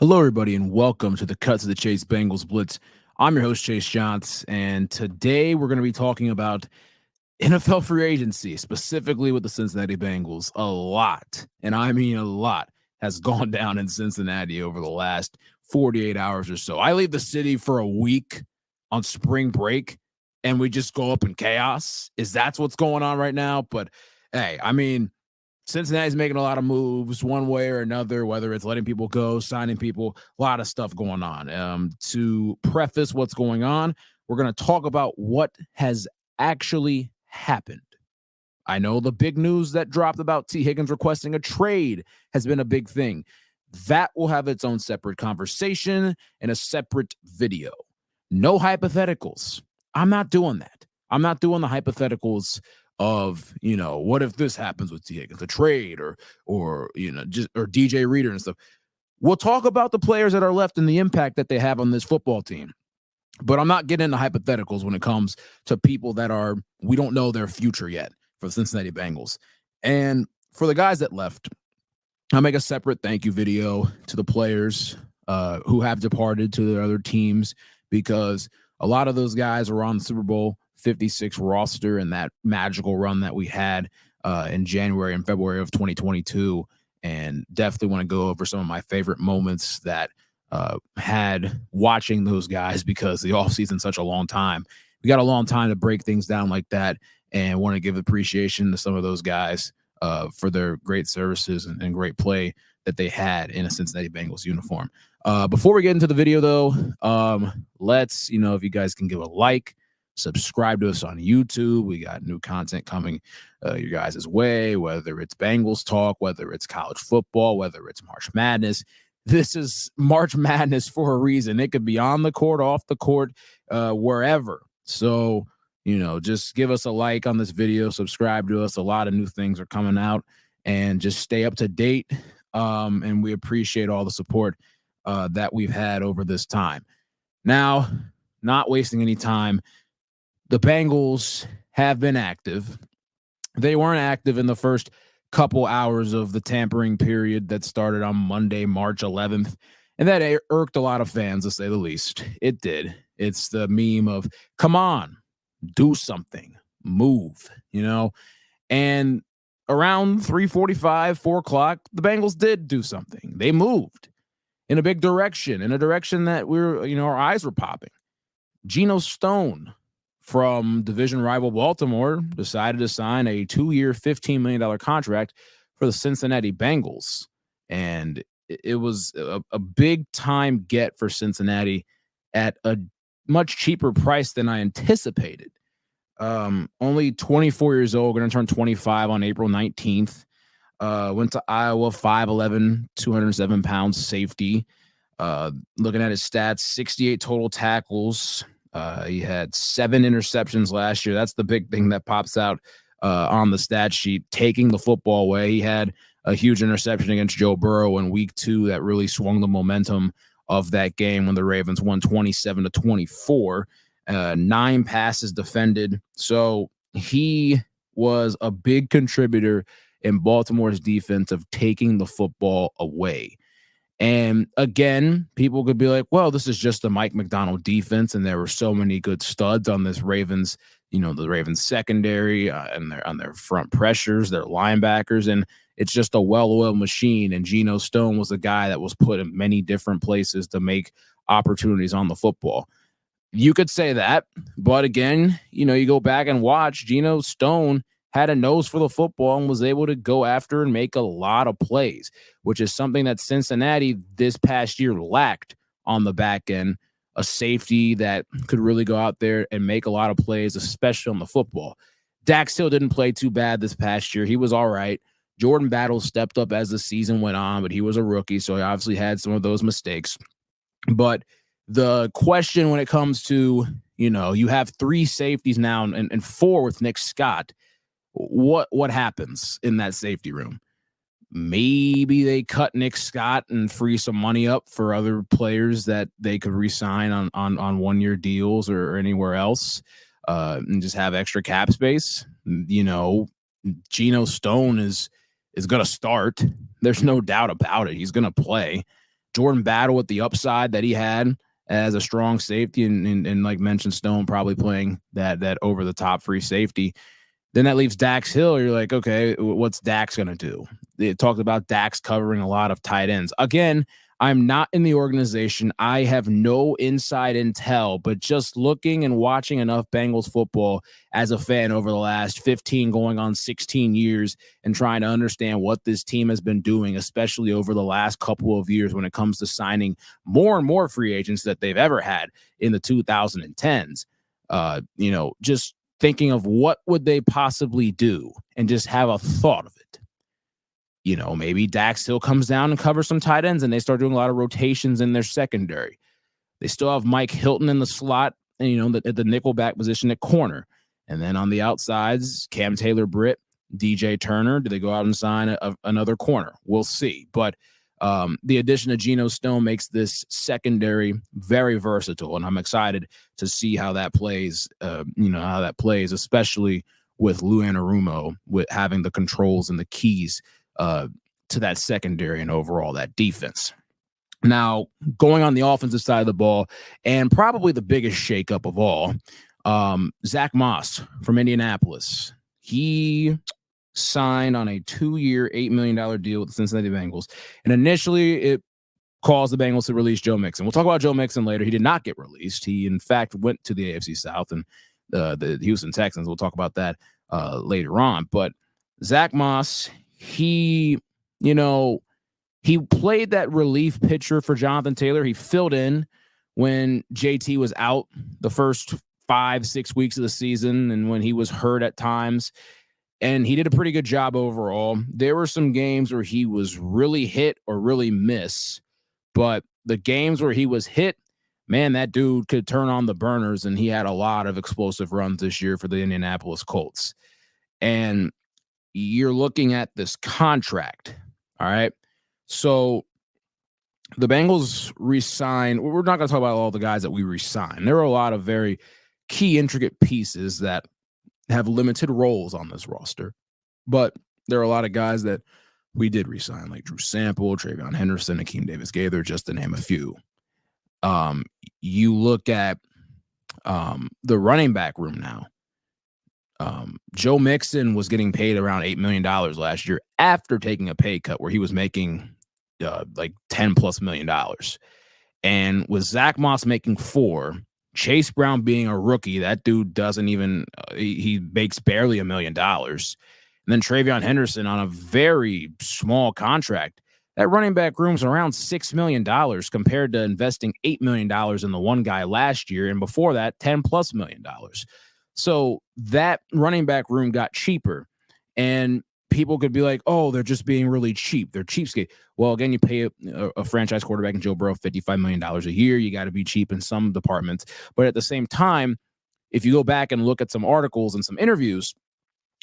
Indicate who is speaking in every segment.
Speaker 1: Hello, everybody, and welcome to the Cuts of the Chase Bengals Blitz. I'm your host, Chase Johns, and today we're going to be talking about NFL free agency, specifically with the Cincinnati Bengals. A lot, and I mean a lot, has gone down in Cincinnati over the last 48 hours or so. I leave the city for a week on spring break, and we just go up in chaos. That's what's going on right now? But hey, I mean, Cincinnati's making a lot of moves one way or another, whether it's letting people go, signing people, a lot of stuff going on. To preface what's going on, we're going to talk about what has actually happened. I know the big news that dropped about T. Higgins requesting a trade has been a big thing. That will have its own separate conversation and a separate video. No hypotheticals. I'm not doing that. I'm not doing the hypotheticals of, what if this happens with T. Higgins, a trade or DJ Reader and stuff. We'll talk about the players that are left and the impact that they have on this football team. But I'm not getting into hypotheticals when it comes to people that we don't know their future yet for the Cincinnati Bengals. And for the guys that left, I'll make a separate thank you video to the players who have departed to their other teams, because a lot of those guys were on the Super Bowl 56 roster and that magical run that we had in January and February of 2022. And definitely want to go over some of my favorite moments that had watching those guys, because the offseason such a long time. We got a long time to break things down like that, and want to give appreciation to some of those guys for their great services and great play that they had in a Cincinnati Bengals uniform. Before we get into the video, though, let's, if you guys can give a like, subscribe to us on YouTube. We got new content coming your guys' way, whether it's Bengals talk, whether it's college football, whether it's March Madness. This is March Madness for a reason. It could be on the court, off the court, wherever. So, just give us a like on this video, subscribe to us. A lot of new things are coming out, and just stay up to date. And we appreciate all the support that we've had over this time. Now, not wasting any time, the Bengals have been active. They weren't active in the first couple hours of the tampering period that started on Monday, March 11th. And that irked a lot of fans, to say the least. It did. It's the meme of, come on, do something, move, And around 3:45, 4 o'clock, the Bengals did do something. They moved in a big direction, in a direction that our eyes were popping. Geno Stone from division rival Baltimore decided to sign a 2-year, $15 million contract for the Cincinnati Bengals. And it was a big-time get for Cincinnati at a much cheaper price than I anticipated. Only 24 years old, going to turn 25 on April 19th. Went to Iowa, 5'11", 207 pounds, safety. Looking at his stats, 68 total tackles. He had 7 interceptions last year. That's the big thing that pops out on the stat sheet, taking the football away. He had a huge interception against Joe Burrow in week 2 that really swung the momentum of that game when the Ravens won 27-24. 9 passes defended. So he was a big contributor in Baltimore's defense of taking the football away. And again, people could be like, well, this is just a Mike McDonald defense, and there were so many good studs on this Ravens, the Ravens secondary and on their front pressures, their linebackers, and it's just a well-oiled machine. And Geno Stone was a guy that was put in many different places to make opportunities on the football. You could say that, but again, you go back and watch, Geno Stone had a nose for the football and was able to go after and make a lot of plays, which is something that Cincinnati this past year lacked on the back end, a safety that could really go out there and make a lot of plays, especially on the football. Dax Hill didn't play too bad this past year. He was all right. Jordan Battle stepped up as the season went on, but he was a rookie, so he obviously had some of those mistakes. But the question when it comes to, you have 3 safeties now and 4 with Nick Scott. What happens in that safety room? Maybe they cut Nick Scott and free some money up for other players that they could re-sign on 1-year deals or anywhere else, and just have extra cap space. Geno Stone is going to start. There's no doubt about it. He's going to play. Jordan Battle with the upside that he had as a strong safety, and like mentioned, Stone probably playing that over the top free safety. Then that leaves Dax Hill. You're like, okay, what's Dax going to do? It talked about Dax covering a lot of tight ends. Again, I'm not in the organization. I have no inside intel, but just looking and watching enough Bengals football as a fan over the last 15 going on 16 years and trying to understand what this team has been doing, especially over the last couple of years when it comes to signing more and more free agents that they've ever had in the 2010s. Just thinking of what would they possibly do and just have a thought of it. Maybe Dax still comes down and covers some tight ends and they start doing a lot of rotations in their secondary. They still have Mike Hilton in the slot, and, at the nickelback position at corner. And then on the outsides, Cam Taylor-Britt, DJ Turner. Do they go out and sign another corner? We'll see. But the addition of Geno Stone makes this secondary very versatile, and I'm excited to see how that plays, especially with Lou Anarumo, with having the controls and the keys to that secondary and overall that defense. Now, going on the offensive side of the ball, and probably the biggest shakeup of all, Zach Moss from Indianapolis. He signed on a 2-year, $8 million deal with the Cincinnati Bengals. And initially, it caused the Bengals to release Joe Mixon. We'll talk about Joe Mixon later. He did not get released. He, in fact, went to the AFC South and the Houston Texans. We'll talk about that later on. But Zach Moss, he played that relief pitcher for Jonathan Taylor. He filled in when JT was out the first 5-6 weeks of the season and when he was hurt at times. And he did a pretty good job overall. There were some games where he was really hit or really miss. But the games where he was hit, man, that dude could turn on the burners, and he had a lot of explosive runs this year for the Indianapolis Colts. And you're looking at this contract, all right? So the Bengals re-signed. We're not going to talk about all the guys that we re-signed. There are a lot of very key, intricate pieces that have limited roles on this roster. But there are a lot of guys that we did re-sign, like Drew Sample, Travion Henderson, Akeem Davis-Gaither, just to name a few. You look at the running back room now. Joe Mixon was getting paid around $8 million last year after taking a pay cut where he was making like $10+ million. And with Zach Moss making $4 million, Chase Brown being a rookie, that dude doesn't even he makes barely $1 million. And then Travion Henderson on a very small contract. That running back room's around $6 million compared to investing $8 million in the one guy last year. And before that, $10+ million. So that running back room got cheaper, and people could be like, oh, they're just being really cheap. They're cheapskate. Well, again, you pay a franchise quarterback in Joe Burrow $55 million a year. You got to be cheap in some departments. But at the same time, if you go back and look at some articles and some interviews,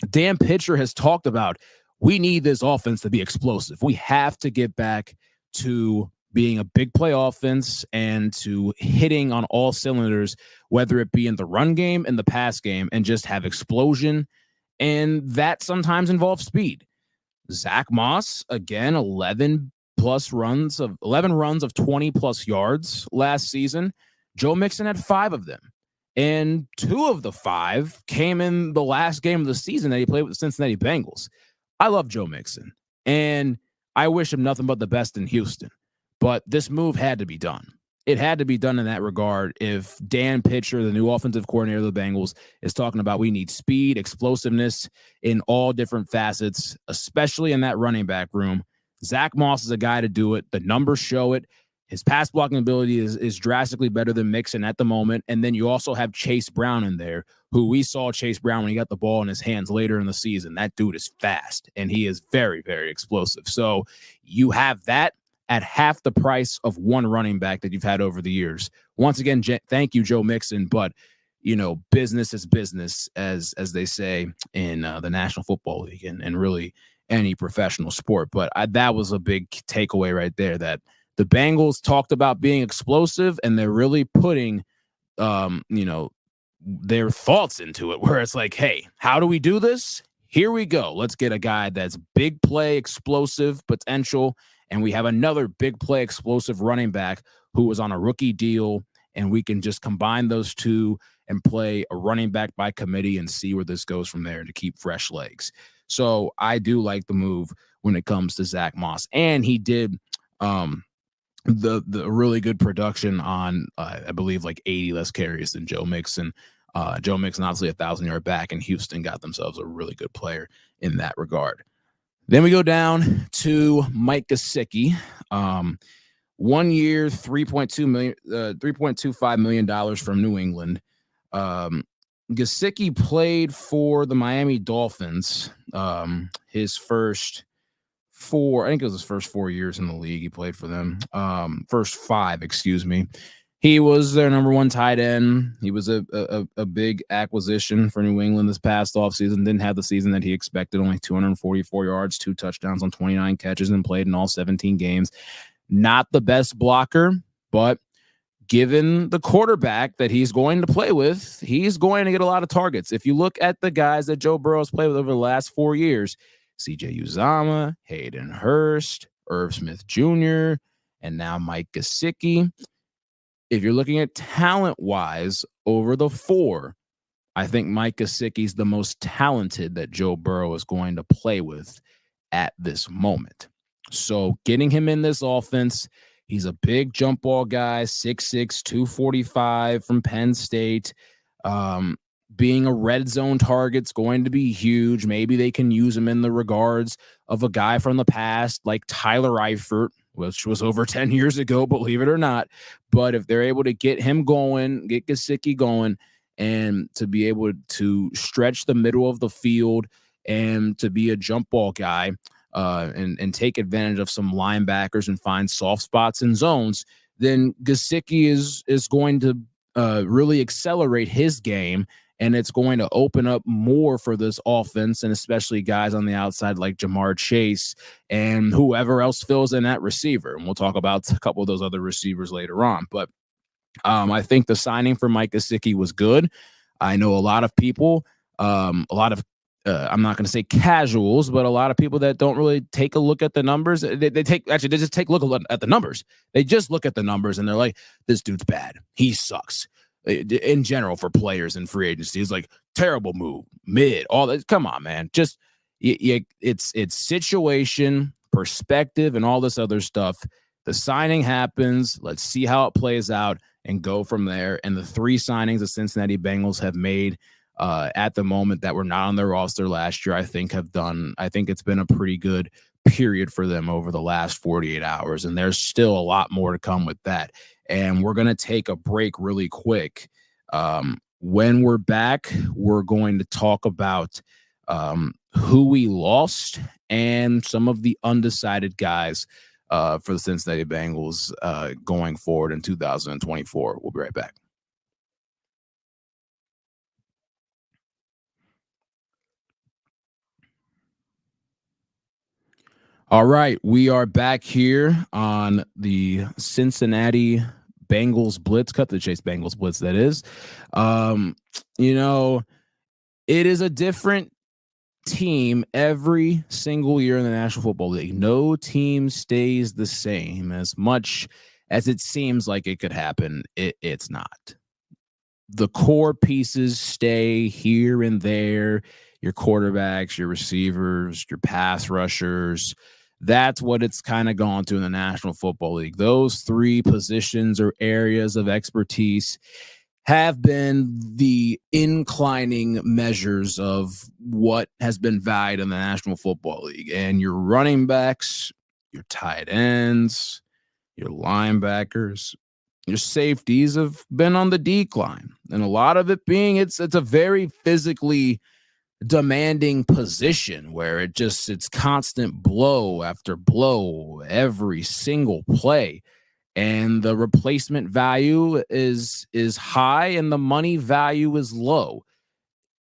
Speaker 1: Dan Pitcher has talked about, we need this offense to be explosive. We have to get back to being a big play offense and to hitting on all cylinders, whether it be in the run game and the pass game, and just have explosion. And that sometimes involves speed. Zach Moss, again, 11 runs of 20+ yards last season. Joe Mixon had 5 of them. And 2 of the 5 came in the last game of the season that he played with the Cincinnati Bengals. I love Joe Mixon, and I wish him nothing but the best in Houston. But this move had to be done. It had to be done in that regard. If Dan Pitcher, the new offensive coordinator of the Bengals, is talking about we need speed, explosiveness in all different facets, especially in that running back room, Zach Moss is a guy to do it. The numbers show it. His pass blocking ability is drastically better than Mixon at the moment. And then you also have Chase Brown in there, who we saw Chase Brown when he got the ball in his hands later in the season. That dude is fast, and he is very, very explosive. So you have that at half the price of one running back that you've had over the years. Once again, thank you, Joe Mixon. But, business is business, as they say in the National Football League and really any professional sport. But that was a big takeaway right there, that the Bengals talked about being explosive, and they're really putting, their thoughts into it, where it's like, hey, how do we do this? Here we go. Let's get a guy that's big play, explosive potential, and we have another big play explosive running back who was on a rookie deal, and we can just combine those two and play a running back by committee and see where this goes from there to keep fresh legs. So I do like the move when it comes to Zach Moss. And he did the really good production on I believe like 80 less carries than Joe Mixon. Joe Mixon obviously 1,000-yard back, and Houston got themselves a really good player in that regard. Then we go down to Mike Gesicki. 1 year, $3.25 million from New England. Gesicki played for the Miami Dolphins. His first 4, I think it was his first 4 years in the league. He played for them. First 5, excuse me. He was their number 1 tight end. He was a big acquisition for New England this past offseason. Didn't have the season that he expected, only 244 yards, 2 touchdowns on 29 catches, and played in all 17 games. Not the best blocker, but given the quarterback that he's going to play with, he's going to get a lot of targets. If you look at the guys that Joe Burrow has played with over the last 4 years, C.J. Uzomah, Hayden Hurst, Irv Smith Jr., and now Mike Gesicki. If you're looking at talent-wise over the 4, I think Mike Gesicki's the most talented that Joe Burrow is going to play with at this moment. So getting him in this offense, he's a big jump ball guy, 6'6", 245 from Penn State. Being a red zone target's going to be huge. Maybe they can use him in the regards of a guy from the past like Tyler Eifert, which was over 10 years ago, believe it or not. But if they're able to get him going, get Gesicki going, and to be able to stretch the middle of the field and to be a jump ball guy, and take advantage of some linebackers and find soft spots in zones, then Gesicki is going to really accelerate his game, and it's going to open up more for this offense, and especially guys on the outside like Jamar Chase and whoever else fills in that receiver. And we'll talk about a couple of those other receivers later on. But I think the signing for Mike Gesicki was good. I know a lot of people, I'm not going to say casuals, but a lot of people that don't really take a look at the numbers. They just take a look at the numbers. They just look at the numbers and they're like, this dude's bad. He sucks. In general, for players in free agency, it's like terrible move, mid, all that. Come on, man. Just it's situation, perspective, and all this other stuff. The signing happens. Let's see how it plays out and go from there. And the 3 signings the Cincinnati Bengals have made at the moment that were not on their roster last year, I think it's been a pretty good period for them over the last 48 hours. And there's still a lot more to come with that. And we're going to take a break really quick. When we're back, we're going to talk about who we lost and some of the undecided guys for the Cincinnati Bengals going forward in 2024. We'll be right back. All right, we are back here on the Cincinnati Bengals Blitz, cut the Chase Bengals Blitz, that is. It is a different team every single year in the National Football League. No team stays the same. As much as it seems like it could happen, it's not. The core pieces stay here and there. Your quarterbacks, your receivers, your pass rushers. That's what it's kind of gone to in the National Football League. Those 3 positions or areas of expertise have been the inclining measures of what has been valued in the National Football League. And your running backs, your tight ends, your linebackers, your safeties have been on the decline. And a lot of it being it's a very physically demanding position where it's constant blow after blow every single play, and the replacement value is high and the money value is low.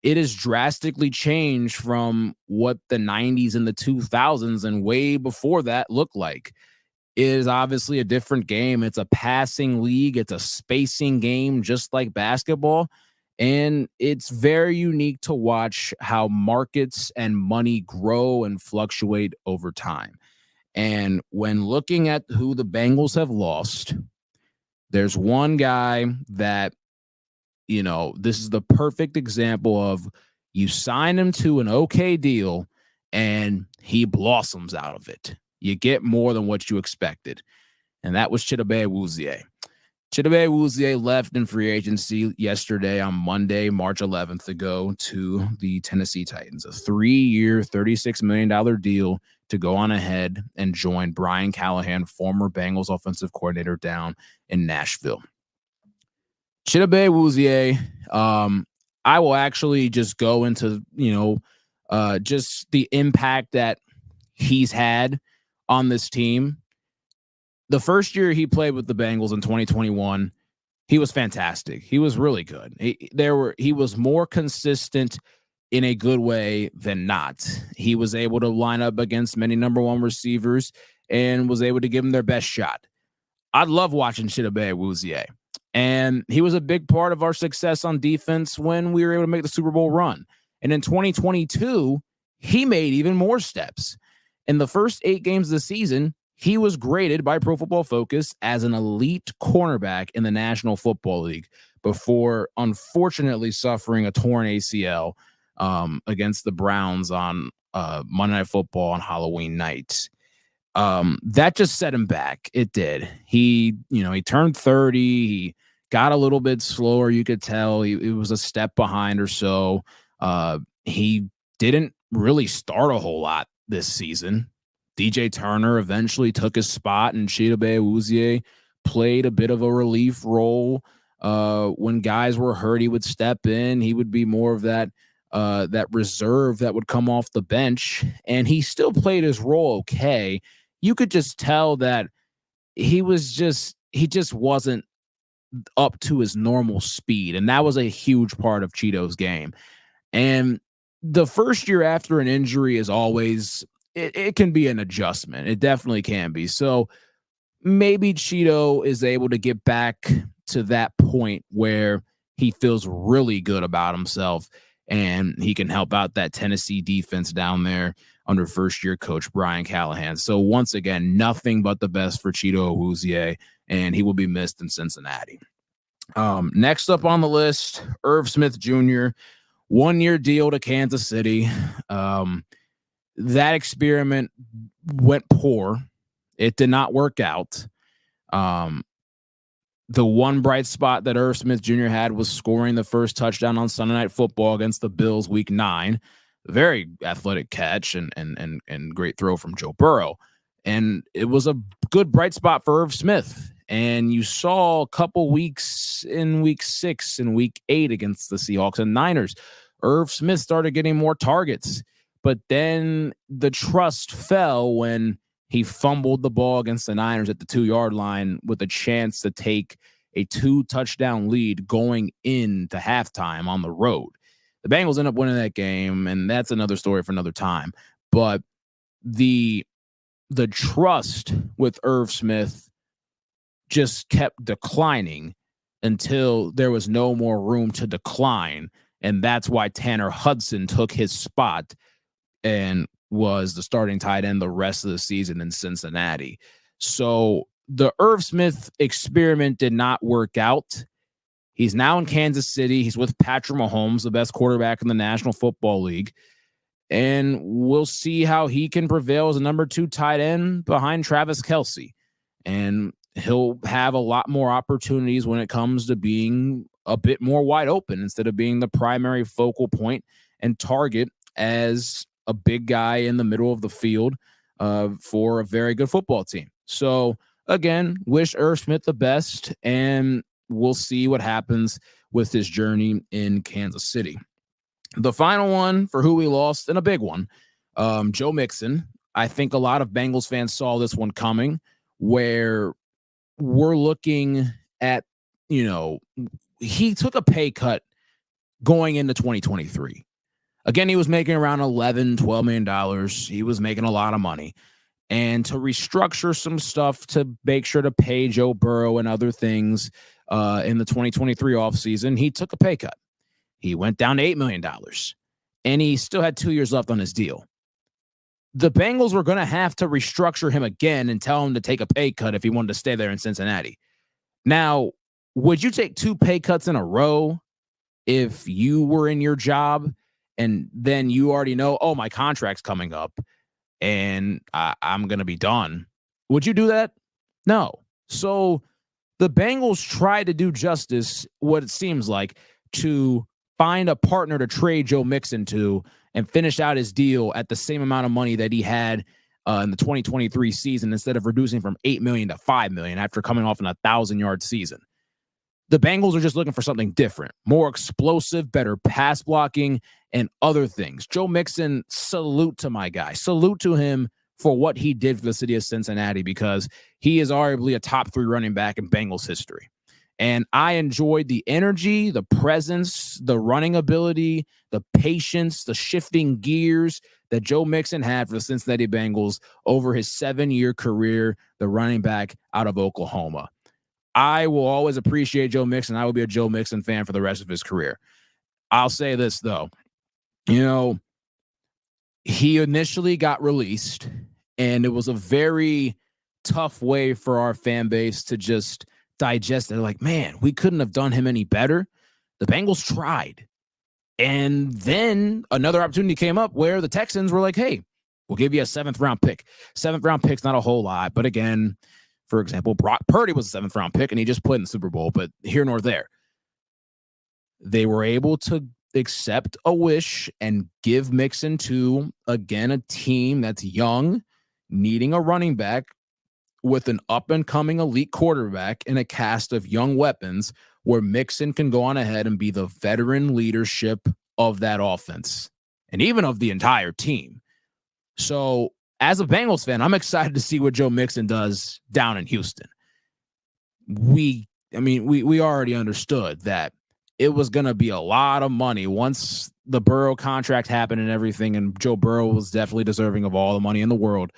Speaker 1: It has drastically changed from what the 90s and the 2000s and way before that looked like. It is obviously a different game. It's a passing league. It's a spacing game, just like basketball. And it's very unique to watch how markets and money grow and fluctuate over time. And when looking at who the Bengals have lost, there's one guy that, this is the perfect example of you sign him to an okay deal and he blossoms out of it. You get more than what you expected. And that was Chidobe Awuzie. Chidobe Awuzie left in free agency yesterday on Monday, March 11th, to go to the Tennessee Titans. A 3-year, $36 million deal to go on ahead and join Brian Callahan, former Bengals offensive coordinator, down in Nashville. Chidobe Awuzie, I will actually just go into, just the impact that he's had on this team. The first year he played with the Bengals in 2021, he was fantastic. He was really good. He was more consistent in a good way than not. He was able to line up against many number one receivers and was able to give them their best shot. I love watching Chidobe Awuzie. And he was a big part of our success on defense when we were able to make the Super Bowl run. And in 2022, he made even more steps. In the first 8 games of the season, he was graded by Pro Football Focus as an elite cornerback in the National Football League before unfortunately suffering a torn ACL against the Browns on Monday Night Football on Halloween night. That just set him back. It did. He turned 30. He got a little bit slower. You could tell it was a step behind or so. He didn't really start a whole lot this season. DJ Turner eventually took his spot, and Chidobe Awuzie played a bit of a relief role. When guys were hurt, he would step in. He would be more of that reserve that would come off the bench, and he still played his role okay. You could just tell that he just wasn't up to his normal speed, and that was a huge part of Cheeto's game. And the first year after an injury is always it can be an adjustment. It definitely can be. So maybe Cheeto is able to get back to that point where he feels really good about himself and he can help out that Tennessee defense down there under first-year coach Brian Callahan. So once again, nothing but the best for Chido Awuzie, and he will be missed in Cincinnati. Next up on the list, Irv Smith Jr., 1-year deal to Kansas City. That experiment went poor. It did not work out. The one bright spot that Irv Smith Jr. had was scoring the first touchdown on Sunday Night Football against the Bills Week 9. Very athletic catch and great throw from Joe Burrow. And it was a good bright spot for Irv Smith. And you saw a couple weeks in Week 6 and Week 8 against the Seahawks and Niners, Irv Smith started getting more targets. But then the trust fell when he fumbled the ball against the Niners at the 2-yard line with a chance to take a 2-touchdown lead going into halftime on the road. The Bengals end up winning that game, and that's another story for another time. But the trust with Irv Smith just kept declining until there was no more room to decline. And that's why Tanner Hudson took his spot and was the starting tight end the rest of the season in Cincinnati. So the Irv Smith experiment did not work out. He's now in Kansas City. He's with Patrick Mahomes, the best quarterback in the National Football League. And we'll see how he can prevail as a number 2 tight end behind Travis Kelce. And he'll have a lot more opportunities when it comes to being a bit more wide open instead of being the primary focal point and target as a big guy in the middle of the field for a very good football team. So again, wish Irv Smith the best, and we'll see what happens with his journey in Kansas City. The final one for who we lost, and a big one, Joe Mixon. I think a lot of Bengals fans saw this one coming, where we're looking at, he took a pay cut going into 2023. Again, he was making around $11-12 million. He was making a lot of money. And to restructure some stuff to make sure to pay Joe Burrow and other things in the 2023 offseason, he took a pay cut. He went down to $8 million. And he still had 2 years left on his deal. the Bengals were going to have to restructure him again and tell him to take a pay cut if he wanted to stay there in Cincinnati. Now, would you take 2 pay cuts in a row if you were in your job and then you already know, oh, my contract's coming up and I'm going to be done? Would you do that? No. So the Bengals tried to do justice, what it seems like, to find a partner to trade Joe Mixon to and finish out his deal at the same amount of money that he had in the 2023 season, instead of reducing from $8 million to $5 million after coming off an 1,000-yard season. The Bengals are just looking for something different, more explosive, better pass blocking, and other things. Joe Mixon, salute to my guy. Salute to him for what he did for the city of Cincinnati, because he is arguably a top 3 running back in Bengals history. And I enjoyed the energy, the presence, the running ability, the patience, the shifting gears that Joe Mixon had for the Cincinnati Bengals over his 7-year career, the running back out of Oklahoma. I will always appreciate Joe Mixon. I will be a Joe Mixon fan for the rest of his career. I'll say this, though. You know, he initially got released, and it was a very tough way for our fan base to just digest it. They're like, man, we couldn't have done him any better. The Bengals tried. And then another opportunity came up where the Texans were like, hey, we'll give you a 7th-round pick. 7th-round pick's not a whole lot, but again, for example, Brock Purdy was a 7th-round pick, and he just played in the Super Bowl, but here nor there. They were able to accept a wish and give Mixon to, again, a team that's young, needing a running back with an up-and-coming elite quarterback and a cast of young weapons, where Mixon can go on ahead and be the veteran leadership of that offense and even of the entire team. So as a Bengals fan, I'm excited to see what Joe Mixon does down in Houston. We already understood that it was going to be a lot of money once the Burrow contract happened and everything, and Joe Burrow was definitely deserving of all the money in the world.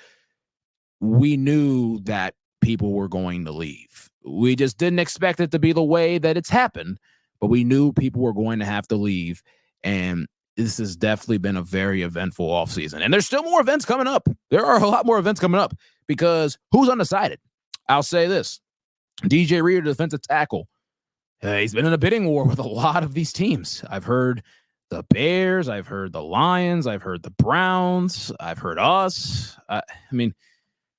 Speaker 1: We knew that people were going to leave. We just didn't expect it to be the way that it's happened, but we knew people were going to have to leave, and this has definitely been a very eventful offseason. And there's still more events coming up. There are a lot more events coming up, because who's undecided? I'll say this. DJ Reader, defensive tackle. He's been in a bidding war with a lot of these teams. I've heard the Bears. I've heard the Lions. I've heard the Browns. I've heard us.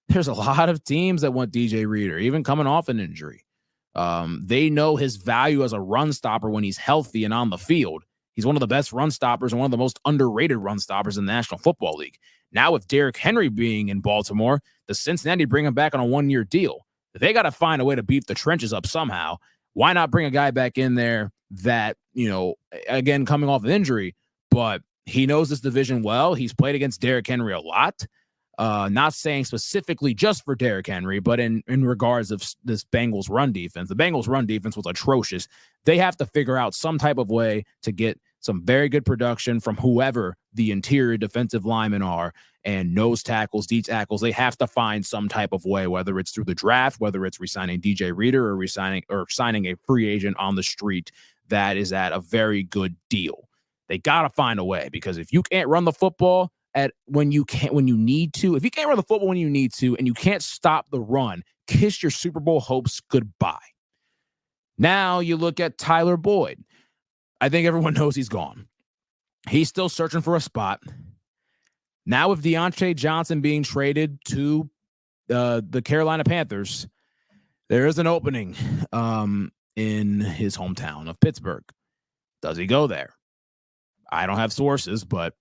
Speaker 1: There's a lot of teams that want DJ Reader, even coming off an injury. They know his value as a run stopper when he's healthy and on the field. He's one of the best run stoppers and one of the most underrated run stoppers in the National Football League. Now with Derrick Henry being in Baltimore, the Cincinnati bring him back on a 1-year deal. They got to find a way to beef the trenches up somehow. Why not bring a guy back in there that, again, coming off an injury, but he knows this division well. He's played against Derrick Henry a lot. Not saying specifically just for Derrick Henry, but in regards of this Bengals run defense. The Bengals run defense was atrocious. They have to figure out some type of way to get some very good production from whoever the interior defensive linemen are, and nose tackles, D tackles. They have to find some type of way, whether it's through the draft, whether it's re-signing DJ Reader or signing a free agent on the street that is at a very good deal. They got to find a way, because if you can't run the football when you need to, if you can't run the football when you need to, and you can't stop the run, kiss your Super Bowl hopes goodbye. Now you look at Tyler Boyd. I think everyone knows he's gone. He's still searching for a spot. Now with Deontay Johnson being traded to the Carolina Panthers, there is an opening in his hometown of Pittsburgh. Does he go there? I don't have sources, but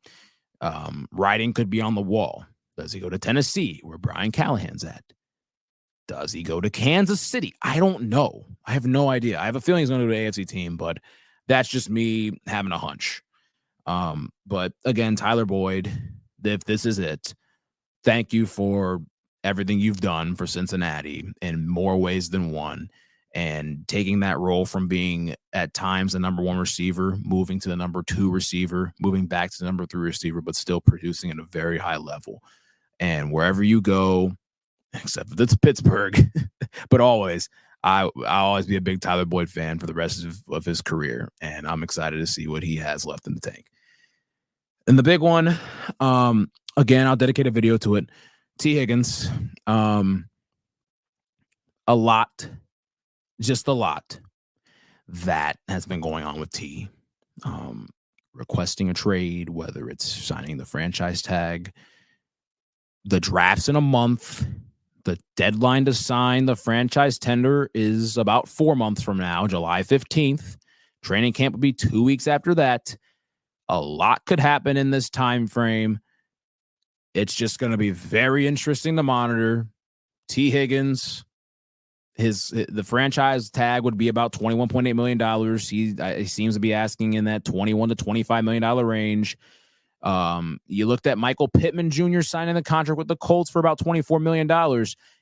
Speaker 1: writing could be on the wall. Does he go to Tennessee, where Brian Callahan's at? Does he go to Kansas City? I don't know. I have no idea. I have a feeling he's going to go to an AFC team, but that's just me having a hunch. But again, Tyler Boyd, if this is it, thank you for everything you've done for Cincinnati in more ways than one, and taking that role from being at times the number 1 receiver, moving to the number 2 receiver, moving back to the number 3 receiver, but still producing at a very high level. And wherever you go, except if it's Pittsburgh, but always, I'll always be a big Tyler Boyd fan for the rest of his career. And I'm excited to see what he has left in the tank. And the big one, Again, I'll dedicate a video to it. T. Higgins, a lot, just a lot that has been going on with T. Requesting a trade, whether it's signing the franchise tag, the draft's in a month. The deadline to sign the franchise tender is about 4 months from now, July 15th. Training camp will be 2 weeks after that. A lot could happen in this time frame. It's just going to be very interesting to monitor. T. Higgins, the franchise tag would be about $21.8 million. He seems to be asking in that $21 to $25 million range. You looked at Michael Pittman Jr. signing the contract with the Colts for about $24 million,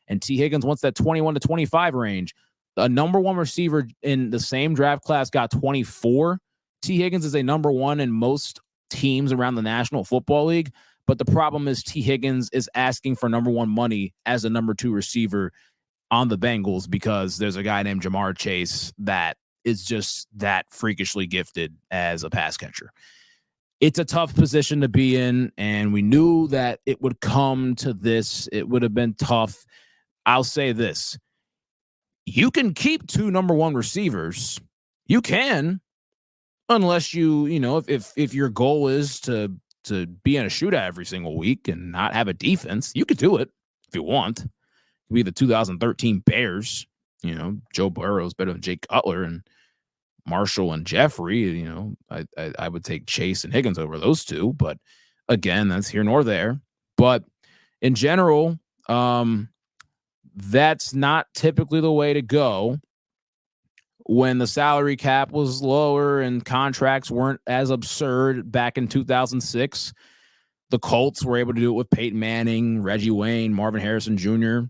Speaker 1: and T. Higgins wants that 21 to 25 range. A number one receiver in the same draft class got 24. T. Higgins is a number one in most teams around the National Football League, but the problem is T. Higgins is asking for number one money as a number two receiver on the Bengals because there's a guy named Jamar Chase that is just that freakishly gifted as a pass catcher. It's a tough position to be in, and we knew that it would come to this. It would have been tough. I'll say this. You can keep two number one receivers. You can, unless if your goal is to be in a shootout every single week and not have a defense, you could do it if you want. You be the 2013 Bears. Joe Burrow's better than Jake Cutler and Marshall and Jeffrey. I would take Chase and Higgins over those two, but again, that's here nor there. But in general, that's not typically the way to go. When the salary cap was lower and contracts weren't as absurd back in 2006, the Colts were able to do it with Peyton Manning, Reggie Wayne, Marvin Harrison Jr.,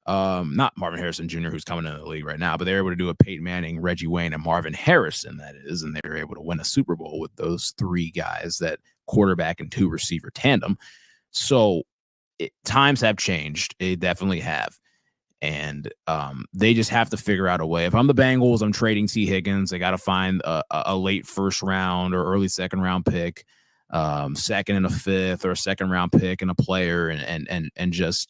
Speaker 1: not Marvin Harrison Jr., who's coming into the league right now, but they were able to do a Peyton Manning, Reggie Wayne, and Marvin Harrison, that is, and they were able to win a Super Bowl with those three guys, that quarterback and two receiver tandem. So times have changed. They definitely have. And they just have to figure out a way. If I'm the Bengals, I'm trading T. Higgins. I got to find a late first round or early second round pick, second and a fifth, or a second round pick and a player, and just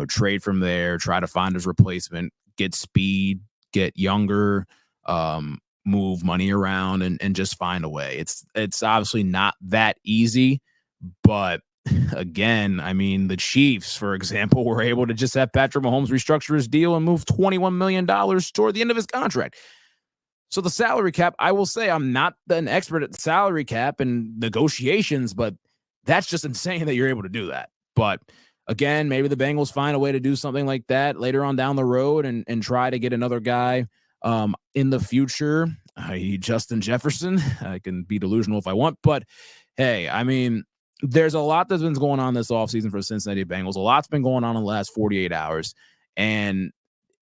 Speaker 1: trade from there. Try to find his replacement, get speed, get younger, move money around, and just find a way. It's obviously not that easy, but again, I mean, the Chiefs, for example, were able to just have Patrick Mahomes restructure his deal and move $21 million toward the end of his contract. So the salary cap, I will say I'm not an expert at the salary cap and negotiations, but that's just insane that you're able to do that. But again, maybe the Bengals find a way to do something like that later on down the road and try to get another guy in the future, i.e. Justin Jefferson. I can be delusional if I want, but hey, I mean, there's a lot that's been going on this offseason for the Cincinnati Bengals. A lot's been going on in the last 48 hours, and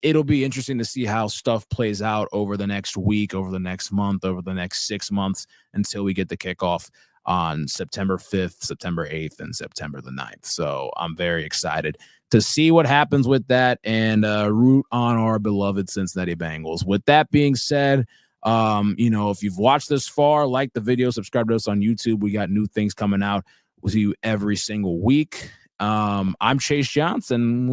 Speaker 1: it'll be interesting to see how stuff plays out over the next week, over the next month, over the next 6 months until we get the kickoff on September 5th, September 8th, and September the 9th. So I'm very excited to see what happens with that and root on our beloved Cincinnati Bengals. With that being said, if you've watched this far, like the video, subscribe to us on YouTube. We got new things coming out with you every single week. I'm Chase Johnson.